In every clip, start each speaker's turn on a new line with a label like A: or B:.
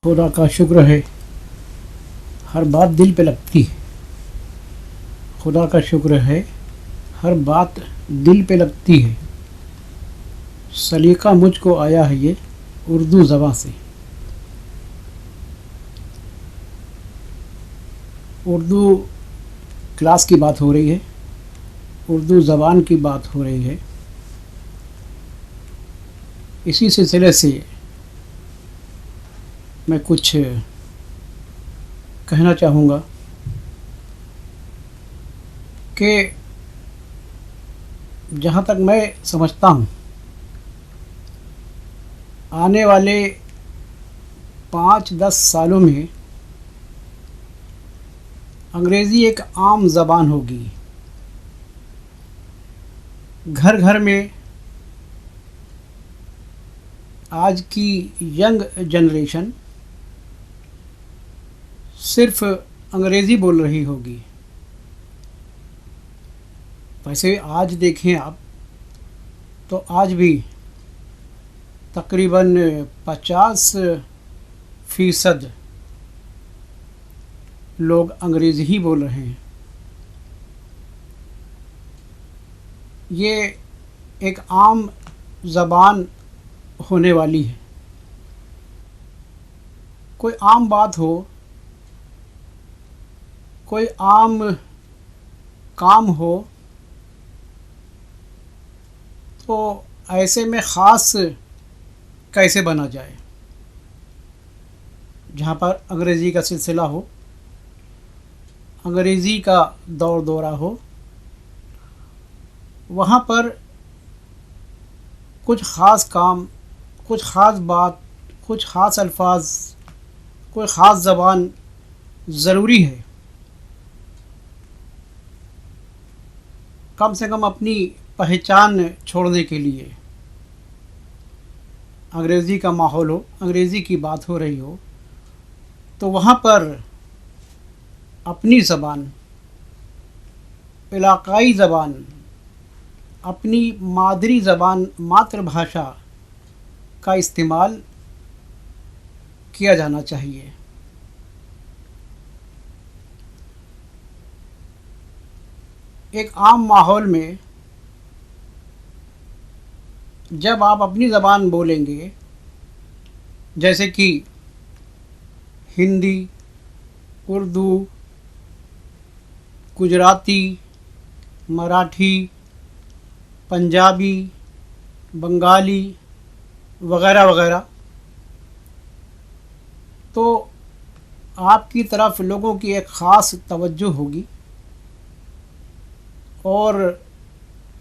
A: खुदा का शुक्र है, हर बात दिल पे लगती है। खुदा का शुक्र है, हर बात दिल पे लगती है। सलीका मुझको आया है ये उर्दू ज़बां से। उर्दू क्लास की बात हो रही है, उर्दू ज़बान की बात हो रही है। इसी सिलसिले से मैं कुछ कहना चाहूँगा कि जहाँ तक मैं समझता हूँ, आने वाले 5-10 सालों में अंग्रेज़ी एक आम ज़बान होगी। घर घर में आज की यंग जनरेशन सिर्फ अंग्रेज़ी बोल रही होगी। वैसे आज देखें आप तो आज भी तकरीबन 50% लोग अंग्रेज़ी ही बोल रहे हैं। ये एक आम ज़बान होने वाली है। कोई आम बात हो, कोई आम काम हो, तो ऐसे में ख़ास कैसे बना जाए। जहाँ पर अंग्रेज़ी का सिलसिला हो, अंग्रेज़ी का दौर दौरा हो, वहाँ पर कुछ ख़ास काम, कुछ ख़ास बात, कुछ ख़ास अल्फाज, कोई ख़ास ज़बान ज़रूरी है। कम से कम अपनी पहचान छोड़ने के लिए। अंग्रेज़ी का माहौल हो, अंग्रेज़ी की बात हो रही हो, तो वहाँ पर अपनी ज़बान, इलाक़ाई ज़बान, अपनी मादरी ज़बान, मातृभाषा का इस्तेमाल किया जाना चाहिए। एक आम माहौल में जब आप अपनी ज़बान बोलेंगे, जैसे कि हिंदी, उर्दू, गुजराती, मराठी, पंजाबी, बंगाली वगैरह वगैरह, तो आपकी तरफ लोगों की एक ख़ास तवज्जो होगी और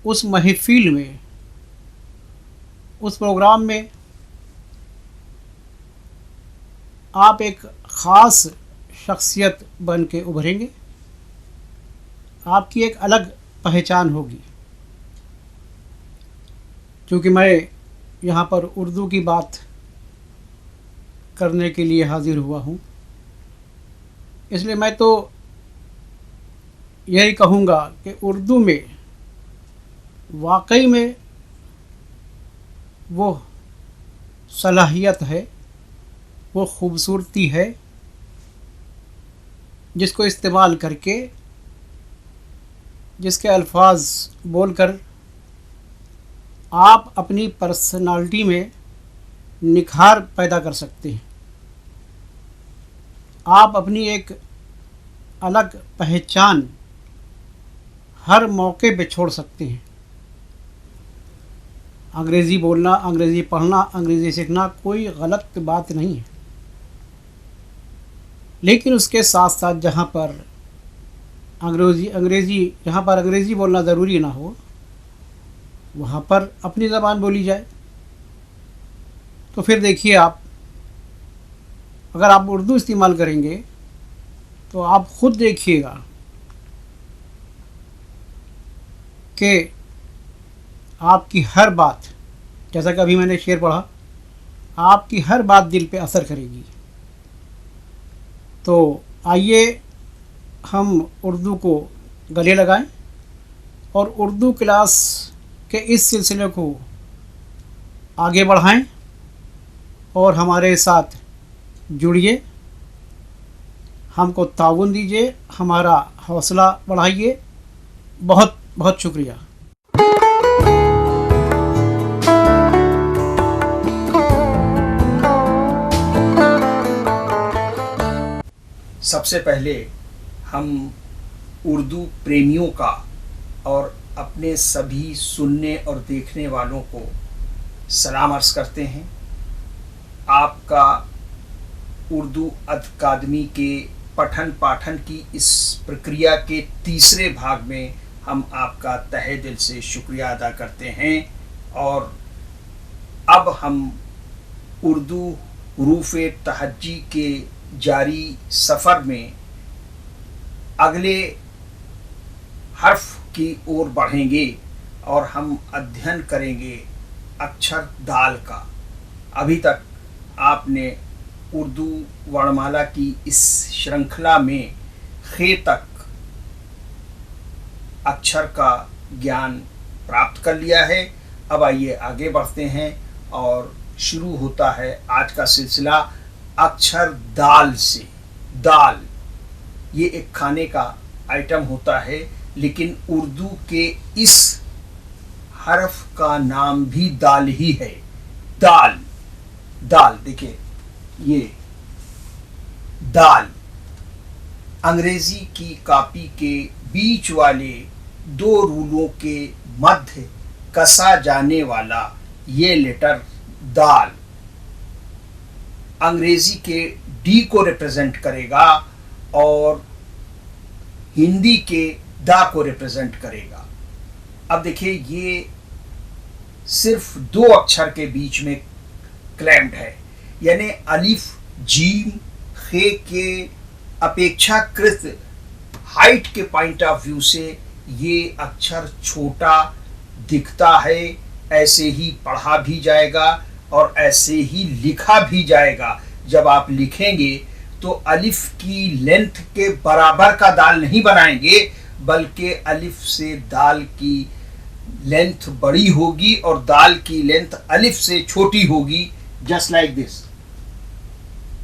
A: उस महफ़िल में, उस प्रोग्राम में आप एक ख़ास शख्सियत बन के उभरेंगे। आपकी एक अलग पहचान होगी। क्योंकि मैं यहाँ पर उर्दू की बात करने के लिए हाज़िर हुआ हूँ, इसलिए मैं तो यही कहूँगा कि उर्दू में वाकई में वो सलाहियत है, वो ख़ूबसूरती है, जिसको इस्तेमाल करके, जिसके अल्फाज बोलकर आप अपनी पर्सनालिटी में निखार पैदा कर सकते हैं। आप अपनी एक अलग पहचान हर मौके पे छोड़ सकते हैं। अंग्रेज़ी बोलना, अंग्रेज़ी पढ़ना, अंग्रेज़ी सीखना कोई गलत बात नहीं है, लेकिन उसके साथ साथ जहाँ पर अंग्रेज़ी बोलना ज़रूरी ना हो, वहाँ पर अपनी ज़बान बोली जाए। तो फिर देखिए, आप अगर आप उर्दू इस्तेमाल करेंगे तो आप ख़ुद देखिएगा कि आपकी हर बात, जैसा कि अभी मैंने शेर पढ़ा, आपकी हर बात दिल पे असर करेगी। तो आइए हम उर्दू को गले लगाएं और उर्दू क्लास के इस सिलसिले को आगे बढ़ाएं और हमारे साथ जुड़िए, हमको ताउन दीजिए, हमारा हौसला बढ़ाइए। बहुत बहुत शुक्रिया।
B: सबसे पहले हम उर्दू प्रेमियों का और अपने सभी सुनने और देखने वालों को सलाम अर्ज़ करते हैं। आपका उर्दू अकादमी के पठन पाठन की इस प्रक्रिया के तीसरे भाग में हम आपका तहे दिल से शुक्रिया अदा करते हैं। और अब हम उर्दू हुरूफ़े तहज्जी के जारी सफ़र में अगले हर्फ की ओर बढ़ेंगे और हम अध्ययन करेंगे अक्षर दाल का। अभी तक आपने उर्दू वर्णमाला की इस श्रृंखला में खे तक अक्षर का ज्ञान प्राप्त कर लिया है। अब आइए आगे बढ़ते हैं और शुरू होता है आज का सिलसिला अक्षर दाल से। दाल ये एक खाने का आइटम होता है, लेकिन उर्दू के इस हर्फ का नाम भी दाल ही है। दाल, दाल देखिए, ये दाल अंग्रेजी की कॉपी के बीच वाले दो रूलों के मध्य कसा जाने वाला ये लेटर दाल अंग्रेजी के डी को रिप्रेजेंट करेगा और हिंदी के दा को रिप्रेजेंट करेगा। अब देखिए, ये सिर्फ दो अक्षर के बीच में क्लैम्ड है, यानी अलिफ जीम खे के अपेक्षाकृत हाइट के पॉइंट ऑफ व्यू से ये अक्षर छोटा दिखता है। ऐसे ही पढ़ा भी जाएगा और ऐसे ही लिखा भी जाएगा। जब आप लिखेंगे तो अलिफ की लेंथ के बराबर का दाल नहीं बनाएंगे, बल्कि अलिफ से दाल की लेंथ बड़ी होगी और दाल की लेंथ अलिफ से छोटी होगी, जस्ट लाइक दिस।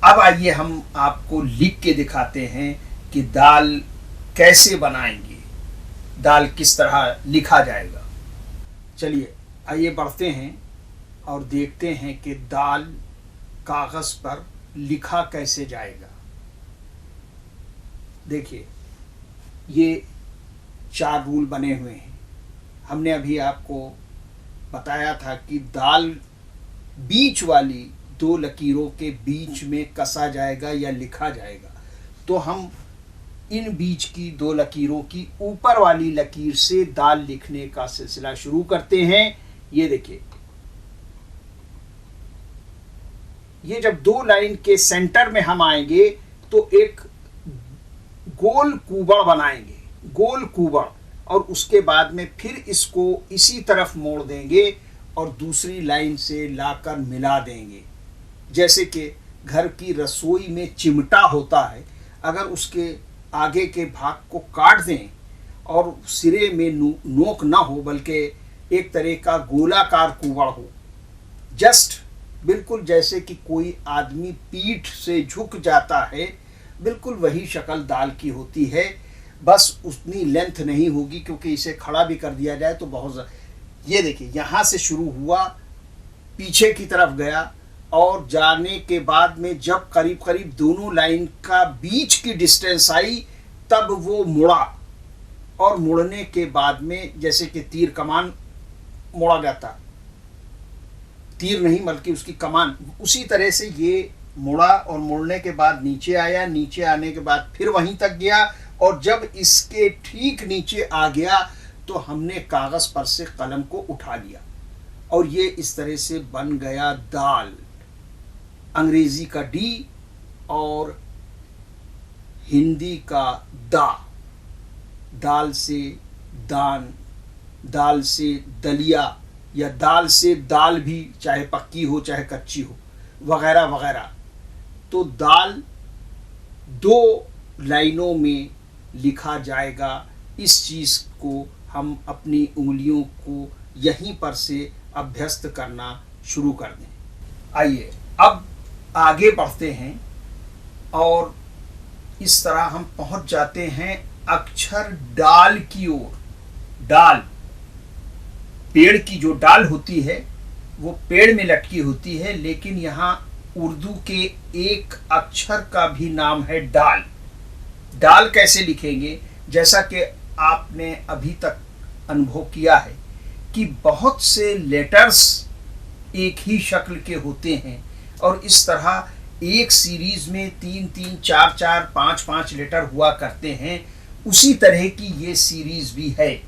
B: अब आइए हम आपको लिख के दिखाते हैं कि दाल कैसे बनाएंगे, दाल किस तरह लिखा जाएगा। चलिए आइए बढ़ते हैं और देखते हैं कि दाल कागज़ पर लिखा कैसे जाएगा। देखिए, ये 4 रूल बने हुए हैं। हमने अभी आपको बताया था कि दाल बीच वाली 2 लकीरों के बीच में कसा जाएगा या लिखा जाएगा। तो हम इन बीच की 2 लकीरों की ऊपर वाली लकीर से दाल लिखने का सिलसिला शुरू करते हैं। ये देखिए, ये जब 2 लाइन के सेंटर में हम आएंगे तो एक गोल कुबड़ बनाएंगे, गोल कुबड़, और उसके बाद में फिर इसको इसी तरफ मोड़ देंगे और दूसरी लाइन से लाकर मिला देंगे। जैसे कि घर की रसोई में चिमटा होता है, अगर उसके आगे के भाग को काट दें और सिरे में नोक ना हो बल्कि एक तरह का गोलाकार कुबड़ हो, जस्ट बिल्कुल जैसे कि कोई आदमी पीठ से झुक जाता है, बिल्कुल वही शक्ल दाल की होती है। बस उतनी लेंथ नहीं होगी, क्योंकि इसे खड़ा भी कर दिया जाए तो बहुत। ये देखिए, यहाँ से शुरू हुआ, पीछे की तरफ गया और जाने के बाद में जब करीब करीब दोनों लाइन का बीच की डिस्टेंस आई तब वो मुड़ा, और मुड़ने के बाद में जैसे कि तीर कमान मोड़ा जाता, तीर नहीं बल्कि उसकी कमान, उसी तरह से ये मुड़ा और मुड़ने के बाद नीचे आया, नीचे आने के बाद फिर वहीं तक गया, और जब इसके ठीक नीचे आ गया तो हमने कागज पर से कलम को उठा लिया और ये इस तरह से बन गया दाल। अंग्रेजी का डी और हिंदी का दा। दाल से दान, दाल से दलिया, या दाल से दाल भी, चाहे पक्की हो चाहे कच्ची हो, वगैरह वगैरह। तो दाल 2 लाइनों में लिखा जाएगा। इस चीज़ को हम अपनी उंगलियों को यहीं पर से अभ्यस्त करना शुरू कर दें। आइए अब आगे बढ़ते हैं और इस तरह हम पहुंच जाते हैं अक्षर डाल की ओर। डाल, पेड़ की जो डाल होती है वो पेड़ में लटकी होती है, लेकिन यहाँ उर्दू के एक अक्षर का भी नाम है डाल। डाल कैसे लिखेंगे? जैसा कि आपने अभी तक अनुभव किया है कि बहुत से लेटर्स एक ही शक्ल के होते हैं और इस तरह एक सीरीज में 3-3, 4-4, 5-5 लेटर हुआ करते हैं। उसी तरह की ये सीरीज भी है।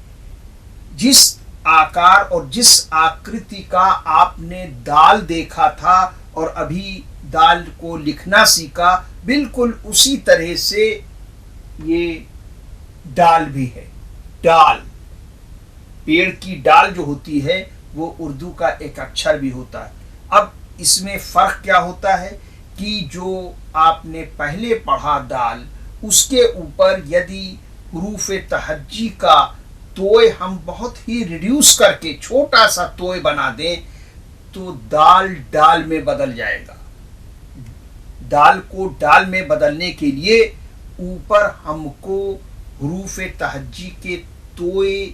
B: जिस आकार और जिस आकृति का आपने दाल देखा था और अभी दाल को लिखना सीखा, बिल्कुल उसी तरह से ये डाल भी है। डाल, पेड़ की डाल जो होती है वो उर्दू का एक अक्षर भी होता है। अब इसमें फर्क क्या होता है कि जो आपने पहले पढ़ा दाल, उसके ऊपर यदि हुरूफ तहज्जी का तोय हम बहुत ही रिड्यूस करके छोटा सा तोय बना दें तो दाल डाल में बदल जाएगा। दाल को डाल में बदलने के लिए ऊपर हमको हुरूफ तहज्जी के तोय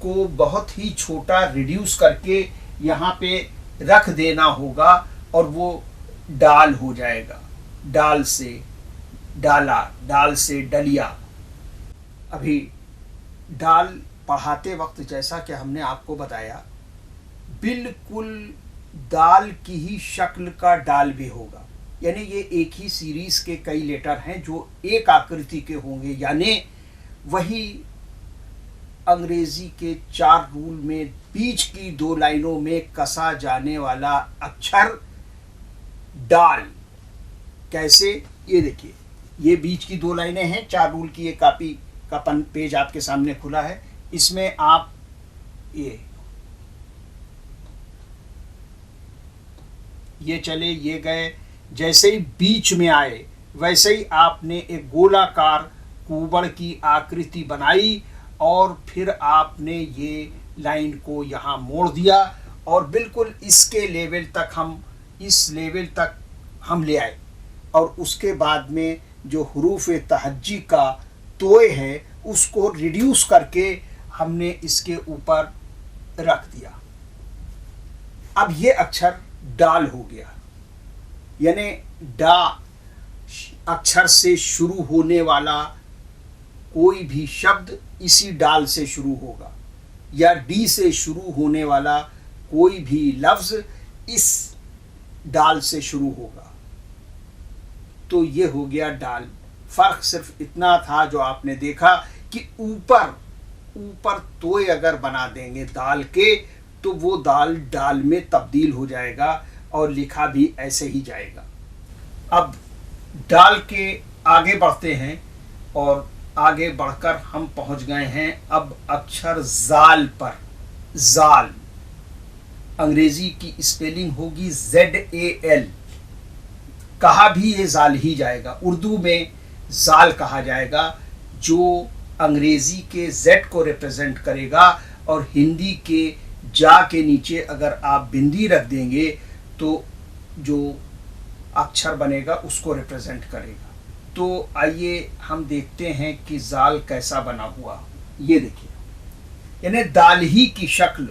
B: को बहुत ही छोटा रिड्यूस करके यहाँ पे रख देना होगा और वो डाल हो जाएगा। डाल से डाला, डाल से डलिया। अभी डाल पढ़ाते वक्त जैसा कि हमने आपको बताया, बिल्कुल दाल की ही शक्ल का डाल भी होगा। यानी ये एक ही सीरीज के कई लेटर हैं जो एक आकृति के होंगे। यानी वही अंग्रेजी के 4 रूल में बीच की 2 लाइनों में कसा जाने वाला अक्षर डाल। कैसे? ये देखिए, ये बीच की 2 लाइनें हैं। 4 रूल की एक कॉपी का पेज आपके सामने खुला है। इसमें आप ये चले, ये गए, जैसे ही बीच में आए वैसे ही आपने एक गोलाकार कुबड़ की आकृति बनाई और फिर आपने ये लाइन को यहाँ मोड़ दिया और बिल्कुल इसके लेवल तक इस लेवल तक हम ले आए। और उसके बाद में जो हुरूफ तहज्जी का तोय है उसको रिड्यूस करके हमने इसके ऊपर रख दिया। अब ये अक्षर डाल हो गया। यानी डा अक्षर से शुरू होने वाला कोई भी शब्द इसी डाल से शुरू होगा, या डी से शुरू होने वाला कोई भी लफ्ज इस डाल से शुरू होगा। तो ये हो गया डाल। फर्क सिर्फ इतना था जो आपने देखा कि ऊपर तोय अगर बना देंगे दाल के तो वो दाल डाल में तब्दील हो जाएगा और लिखा भी ऐसे ही जाएगा। अब डाल के आगे बढ़ते हैं और आगे बढ़कर हम पहुंच गए हैं अब अक्षर जाल पर। जाल, अंग्रेजी की स्पेलिंग होगी ZAL। कहा भी ये जाल ही जाएगा, उर्दू में जाल कहा जाएगा, जो अंग्रेजी के Z को रिप्रेजेंट करेगा और हिंदी के जा के नीचे अगर आप बिंदी रख देंगे तो जो अक्षर बनेगा उसको रिप्रेजेंट करेगा। तो आइए हम देखते हैं कि जाल कैसा बना हुआ। ये देखिए, यानी दाल ही की शक्ल,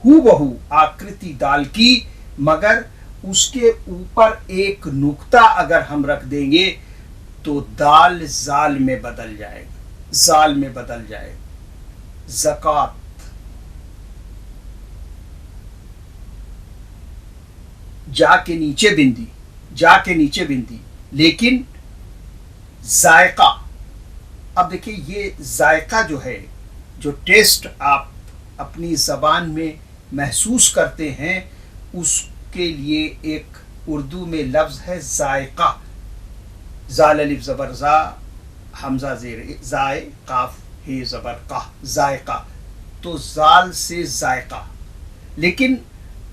B: हूबहू आकृति दाल की, मगर उसके ऊपर एक नुक्ता अगर हम रख देंगे तो दाल जाल में बदल जाएगा, जाल में बदल जाएगा। ज़कात, जा के नीचे बिंदी, जा के नीचे बिंदी, लेकिन जायका। अब देखिए, ये जायका जो है, जो टेस्ट आप अपनी ज़बान में महसूस करते हैं, उसके लिए एक उर्दू में लफ्ज़ है जायका। जाल अलिफ ज़बर जा, हमजा ज़ेर जाय, काफ हे ज़बर का, जायका। तो जाल से जायका। लेकिन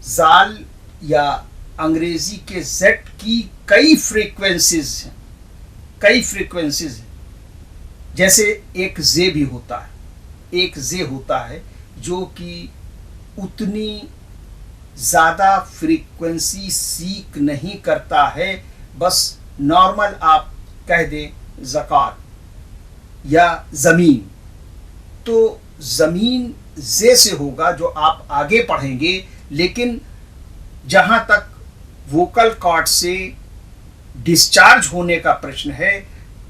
B: जाल या अंग्रेजी के जेड की कई फ्रीक्वेंसीज हैं, कई फ्रीक्वेंसीज हैं। जैसे एक जे भी होता है, एक जे होता है जो कि उतनी ज़्यादा फ्रीक्वेंसी सीक नहीं करता है, बस नॉर्मल आप कह दें ज़कात या ज़मीन, तो ज़मीन जे से होगा जो आप आगे पढ़ेंगे, लेकिन जहाँ तक वोकल कॉर्ड से डिस्चार्ज होने का प्रश्न है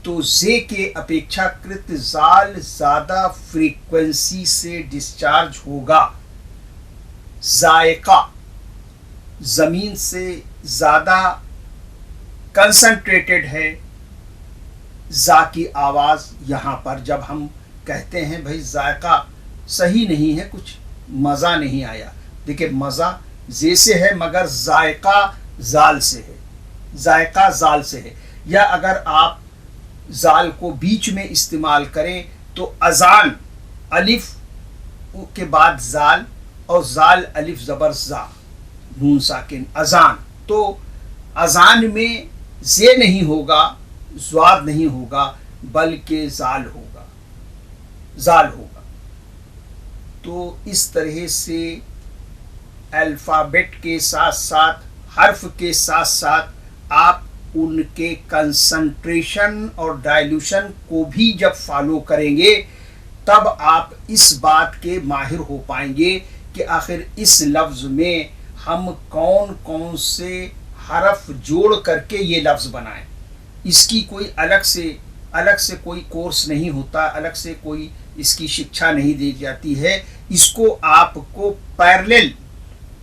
B: तो जे के अपेक्षाकृत जाल ज़्यादा फ्रीक्वेंसी से डिस्चार्ज होगा। जायका ज़मीन से ज़्यादा कंसंट्रेटेड है। जा की आवाज़ यहाँ पर जब हम कहते हैं भाई जायका सही नहीं है, कुछ मज़ा नहीं आया, देखिए मज़ा जे से है मगर जायका जाल से है, जायका जाल से है। या अगर आप जाल को बीच में इस्तेमाल करें तो अजान अलिफ के बाद जाल और जाल अलिफ ज़बर जा नून साकिन अजान, तो अजान में जे नहीं होगा, ज़्वाद नहीं होगा, बल्कि जाल होगा, जाल होगा। तो इस तरह से अल्फ़ाबेट के साथ साथ हर्फ के साथ साथ आप उनके कंसंट्रेशन और डाइल्यूशन को भी जब फॉलो करेंगे तब आप इस बात के माहिर हो पाएंगे कि आखिर इस लफ्ज़ में हम कौन कौन से हरफ जोड़ करके ये लफ्ज़ बनाएं। इसकी कोई अलग से कोई कोर्स नहीं होता, अलग से कोई इसकी शिक्षा नहीं दी जाती है। इसको आपको पैरेलल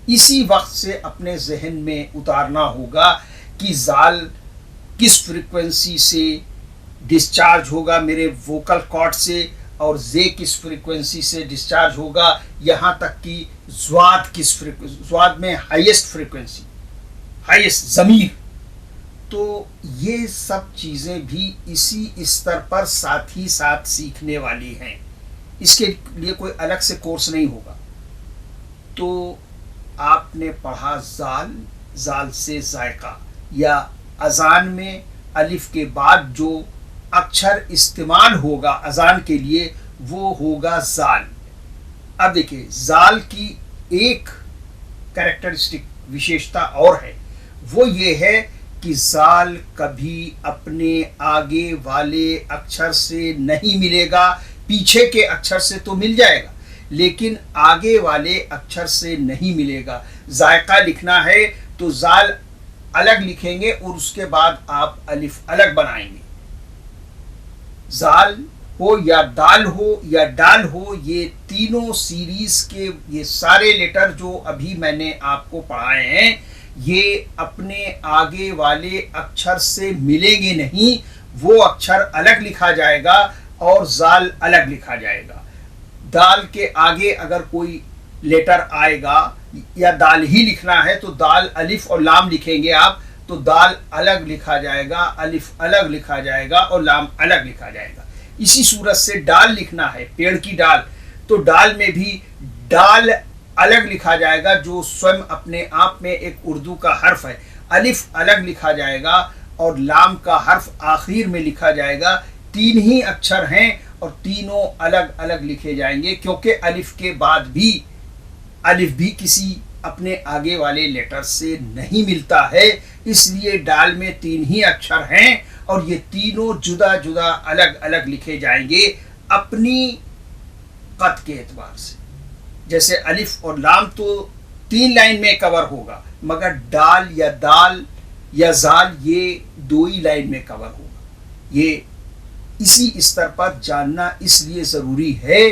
B: इसी वक्त से अपने जहन में उतारना होगा कि जाल किस फ्रीक्वेंसी से डिस्चार्ज होगा मेरे वोकल कॉर्ड से और जे किस फ्रीक्वेंसी से डिस्चार्ज होगा, यहाँ तक कि ज़्वाद किस फ्रीक्वेंसी, ज़्वाद में हाईएस्ट फ्रीक्वेंसी, हाईएस्ट ज़मीर। तो ये सब चीज़ें भी इसी स्तर पर साथ ही साथ सीखने वाली हैं, इसके लिए कोई अलग से कोर्स नहीं होगा। तो आपने पढ़ा जाल, जाल से जायका, या अजान में अलिफ के बाद जो अक्षर इस्तेमाल होगा अजान के लिए वो होगा जाल। अब देखिए जाल की एक कैरेक्टरिस्टिक विशेषता और है, वो ये है कि जाल कभी अपने आगे वाले अक्षर से नहीं मिलेगा, पीछे के अक्षर से तो मिल जाएगा लेकिन आगे वाले अक्षर से नहीं मिलेगा। जायका लिखना है तो जाल अलग लिखेंगे और उसके बाद आप अलिफ अलग बनाएंगे। जाल हो या दाल हो या डाल हो, ये तीनों सीरीज के ये सारे लेटर जो अभी मैंने आपको पढ़ाए हैं ये अपने आगे वाले अक्षर से मिलेंगे नहीं, वो अक्षर अलग लिखा जाएगा और जाल अलग लिखा जाएगा। दाल के आगे अगर कोई लेटर आएगा या दाल ही लिखना है तो दाल अलिफ और लाम लिखेंगे आप, तो दाल अलग लिखा जाएगा, अलिफ अलग लिखा जाएगा और लाम अलग लिखा जाएगा। इसी सूरत से डाल लिखना है, पेड़ की डाल, तो डाल में भी डाल अलग लिखा जाएगा जो स्वयं अपने आप में एक उर्दू का हर्फ है, अलिफ अलग लिखा जाएगा और लाम का हर्फ आखिर में लिखा जाएगा। तीन ही अक्षर हैं और तीनों अलग अलग लिखे जाएंगे क्योंकि अलिफ के बाद भी अलिफ भी किसी अपने आगे वाले लेटर से नहीं मिलता है, इसलिए डाल में तीन ही अक्षर हैं और ये तीनों जुदा जुदा अलग अलग लिखे जाएंगे अपनी कद के एतबार से। जैसे अलिफ और लाम तो 3 लाइन में कवर होगा मगर डाल या दाल या जाल ये 2 ही लाइन में कवर होगा। ये इसी स्तर पर जानना इसलिए ज़रूरी है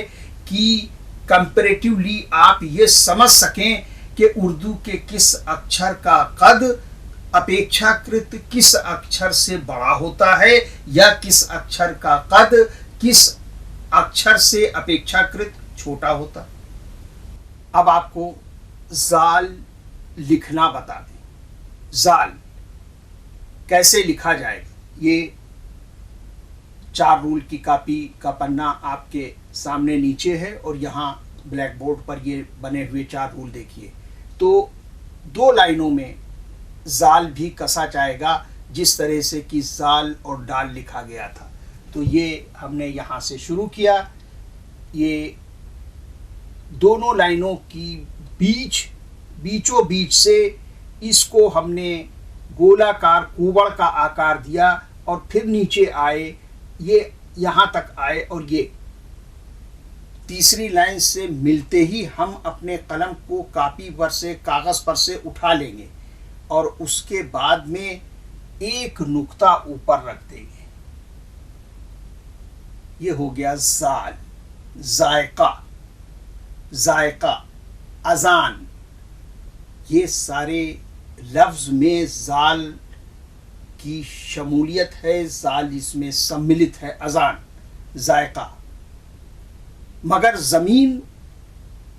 B: कि कंपैरेटिवली आप ये समझ सकें कि उर्दू के किस अक्षर का कद अपेक्षाकृत किस अक्षर से बड़ा होता है या किस अक्षर का कद किस अक्षर से अपेक्षाकृत छोटा होता है। अब आपको जाल लिखना बता दें। जाल कैसे लिखा जाएगा, ये 4 रूल की कापी का पन्ना आपके सामने नीचे है और यहाँ ब्लैक बोर्ड पर ये बने हुए 4 रूल देखिए। तो 2 लाइनों में जाल भी कसा जाएगा जिस तरह से कि जाल और डाल लिखा गया था। तो ये हमने यहाँ से शुरू किया, ये दोनों लाइनों की बीचों बीच से इसको हमने गोलाकार कुबड़ का आकार दिया और फिर नीचे आए, ये यहां तक आए और ये तीसरी लाइन से मिलते ही हम अपने कलम को कापी पर से, कागज पर से उठा लेंगे और उसके बाद में एक नुक्ता ऊपर रख देंगे। ये हो गया जाल, जायका, जायका, अजान। ये सारे लफ्ज में जाल की शमूलियत है, जाल इसमें सम्मिलित है, अजान, जायका। मगर ज़मीन,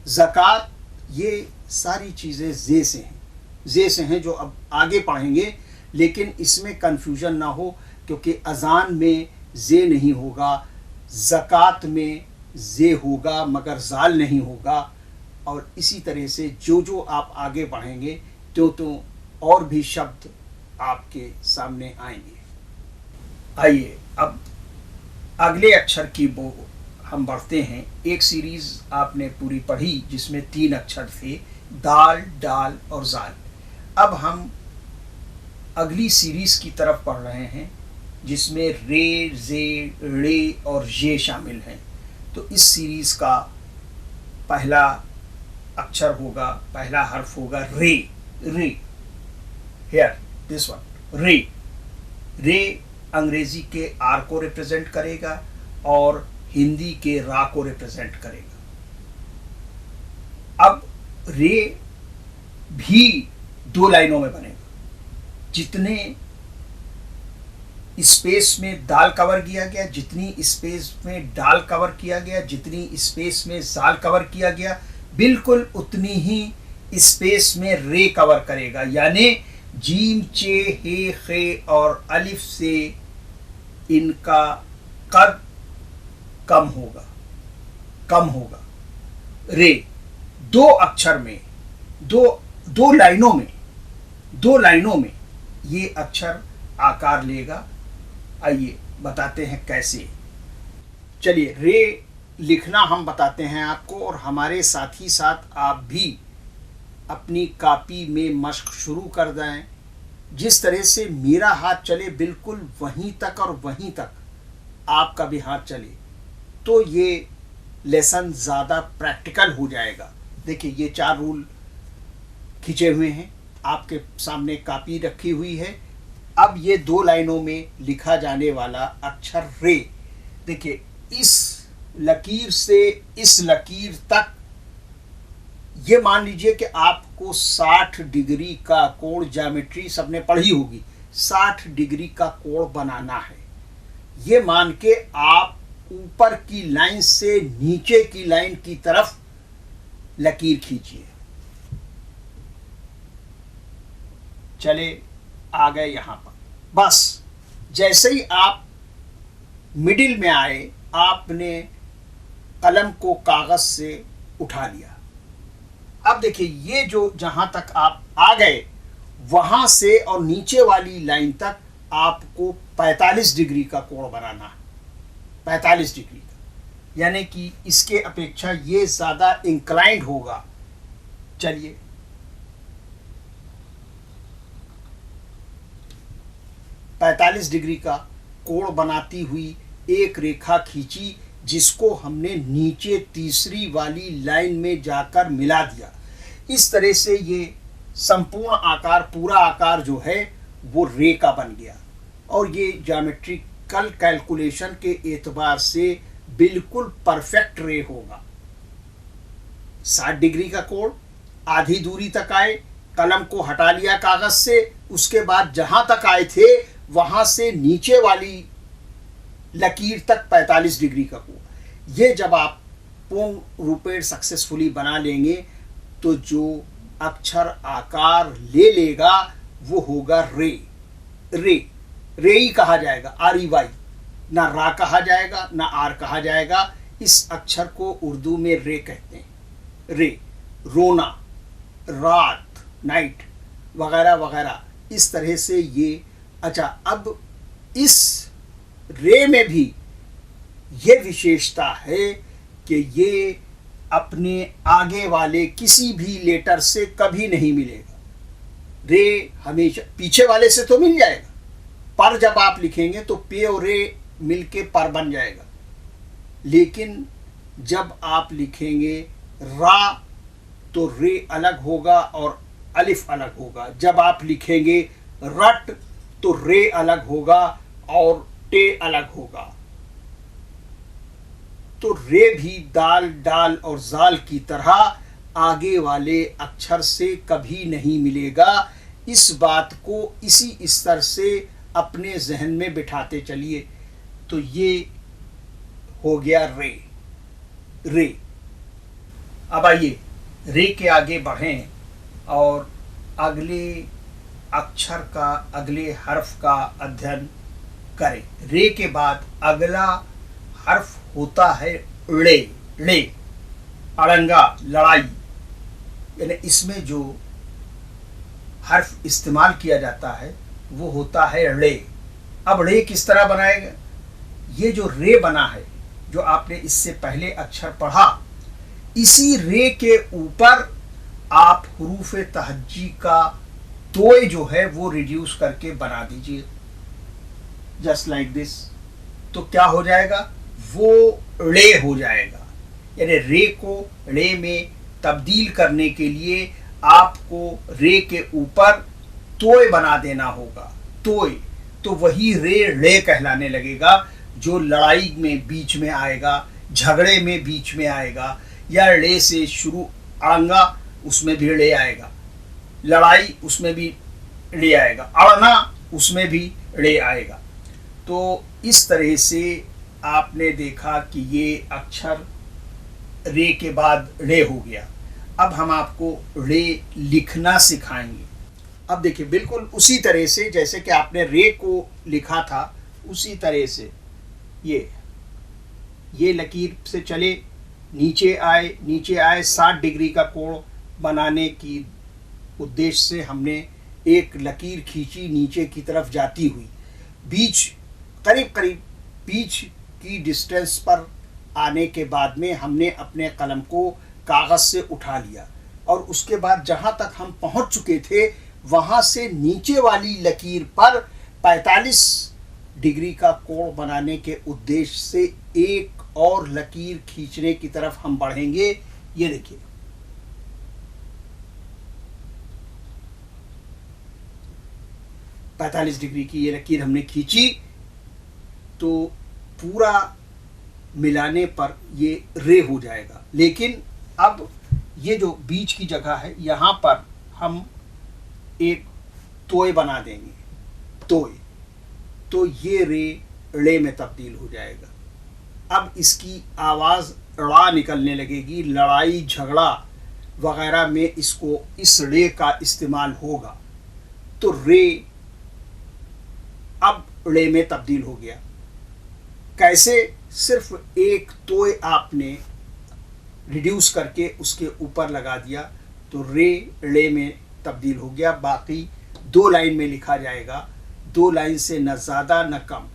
B: ज़कात, ये सारी चीज़ें जे से हैं, जे से हैं, जो अब आगे पढ़ेंगे। लेकिन इसमें कन्फ्यूजन ना हो, क्योंकि अजान में जे नहीं होगा, ज़कात में जे होगा मगर जाल नहीं होगा। और इसी तरह से जो जो आप आगे बढ़ेंगे तो और भी शब्द आपके सामने आएंगे। आइए अब अगले अक्षर की हम बढ़ते हैं। एक सीरीज आपने पूरी पढ़ी जिसमें 3 अक्षर थे, दाल, डाल और जाल। अब हम अगली सीरीज की तरफ पढ़ रहे हैं जिसमें रे, जे, रे और ये शामिल हैं। तो इस सीरीज का पहला अक्षर होगा, पहला हर्फ होगा रे। रे, हियर दिस वन, रे। रे अंग्रेजी के आर को रिप्रेजेंट करेगा और हिंदी के रा को रिप्रेजेंट करेगा। अब रे भी 2 लाइनों में बनेगा। जितने स्पेस में दाल कवर किया गया, जितनी स्पेस में डाल कवर किया गया, जितनी स्पेस में जाल कवर किया गया, बिल्कुल उतनी ही स्पेस में रे कवर करेगा। यानी जीम, चे, हे, खे और अलिफ से इनका कद कम होगा, कम होगा। रे 2 अक्षर में, दो लाइनों में ये अक्षर आकार लेगा। आइए बताते हैं कैसे। चलिए, रे लिखना हम बताते हैं आपको, और हमारे साथ ही साथ आप भी अपनी कॉपी में मश्क शुरू कर दें। जिस तरह से मेरा हाथ चले बिल्कुल वहीं तक और वहीं तक आपका भी हाथ चले, तो ये लेसन ज़्यादा प्रैक्टिकल हो जाएगा। देखिए, ये 4 रूल खींचे हुए हैं, आपके सामने कॉपी रखी हुई है। अब ये 2 लाइनों में लिखा जाने वाला अक्षर रे, देखिए इस लकीर से इस लकीर तक, ये मान लीजिए कि आपको 60 डिग्री का कोण, ज्योमेट्री सबने पढ़ी होगी, 60 डिग्री का कोण बनाना है। ये मान के आप ऊपर की लाइन से नीचे की लाइन की तरफ लकीर खींचिए। चले आ गए यहां पर। बस जैसे ही आप मिडिल में आए, आपने कलम को कागज से उठा लिया। अब देखिए, ये जो जहां तक आप आ गए वहां से और नीचे वाली लाइन तक आपको 45 डिग्री का कोण बनाना है, 45 डिग्री का। यानी कि इसके अपेक्षा ये ज्यादा इंक्लाइंड होगा। चलिए, पैंतालीस डिग्री का कोण बनाती हुई एक रेखा खींची, जिसको हमने नीचे तीसरी वाली लाइन में जाकर मिला दिया। इस तरह से ये संपूर्ण आकार, पूरा आकार जो है वो रे का बन गया। और ये ज्योमेट्रिकल कैलकुलेशन के एतबार से बिल्कुल परफेक्ट रे होगा। 60 डिग्री का कोण, आधी दूरी तक आए, कलम को हटा लिया कागज से, उसके बाद जहां तक आए थे वहां से नीचे वाली लकीर तक 45 डिग्री का कोण। ये जब आप पूर्ण रूपेण सक्सेसफुली बना लेंगे तो जो अक्षर आकार ले लेगा वो होगा रे। रे, रे ही कहा जाएगा, REY। ना रा कहा जाएगा ना आर कहा जाएगा। इस अक्षर को उर्दू में रे कहते हैं। रे, रोना, रात, नाइट वगैरह वगैरह, इस तरह से ये। अच्छा, अब इस रे में भी ये विशेषता है कि ये अपने आगे वाले किसी भी लेटर से कभी नहीं मिलेगा। रे हमेशा पीछे वाले से तो मिल जाएगा, पर जब आप लिखेंगे तो पे और रे मिलके पर बन जाएगा। लेकिन जब आप लिखेंगे रा तो रे अलग होगा और अलिफ अलग होगा। जब आप लिखेंगे रट तो रे अलग होगा और टे अलग होगा। तो रे भी दाल, डाल और जाल की तरह आगे वाले अक्षर से कभी नहीं मिलेगा। इस बात को इसी स्तर से अपने जहन में बिठाते चलिए। तो ये हो गया रे। रे। अब आइए रे के आगे बढ़ें और अगले अक्षर का, अगले हर्फ का अध्ययन करें। रे के बाद अगला हर्फ होता है ड़े। ड़े अड़ंगा, लड़ाई, यानी इसमें जो हर्फ इस्तेमाल किया जाता है वो होता है रे। अब रे किस तरह बनाएगा? ये जो रे बना है, जो आपने इससे पहले अक्षर पढ़ा, इसी रे के ऊपर आप हुरूफ तहज्जी का तोय जो है वो रिड्यूस करके बना दीजिए, जस्ट लाइक दिस। तो क्या हो जाएगा? वो रे हो जाएगा। यानी रे को रे में तब्दील करने के लिए आपको रे के ऊपर तोय बना देना होगा। तोय, तो वही रे कहलाने लगेगा, जो लड़ाई में बीच में आएगा, झगड़े में बीच में आएगा, या रे से शुरू अड़ंगा उसमें भी रे आएगा, लड़ाई उसमें भी रे आएगा, अड़ना उसमें भी रे आएगा। तो इस तरह से आपने देखा कि ये अक्षर रे के बाद रे हो गया। अब हम आपको रे लिखना सिखाएंगे। अब देखिए, बिल्कुल उसी तरह से जैसे कि आपने रे को लिखा था, उसी तरह से ये लकीर से चले, नीचे आए 60 डिग्री का कोण बनाने की उद्देश्य से हमने एक लकीर खींची नीचे की तरफ जाती हुई। बीच करीब बीच की डिस्टेंस पर आने के बाद में हमने अपने कलम को कागज से उठा लिया और उसके बाद जहां तक हम पहुंच चुके थे वहां से नीचे वाली लकीर पर 45 डिग्री का कोण बनाने के उद्देश्य से एक और लकीर खींचने की तरफ हम बढ़ेंगे। ये देखिए, पैंतालीस डिग्री की ये लकीर हमने खींची, तो पूरा मिलाने पर ये रे हो जाएगा। लेकिन अब ये जो बीच की जगह है, यहाँ पर हम एक तोय बना देंगे, तोय, तो ये रे में तब्दील हो जाएगा। अब इसकी आवाज़ ड़ा निकलने लगेगी। लड़ाई झगड़ा वगैरह में इसको इस रे का इस्तेमाल होगा। तो रे अब रे में तब्दील हो गया। कैसे? सिर्फ एक तोय आपने रिड्यूस करके उसके ऊपर लगा दिया तो रे में तब्दील हो गया। बाकी 2 लाइन में लिखा जाएगा, 2 लाइन से न ज़्यादा न कम।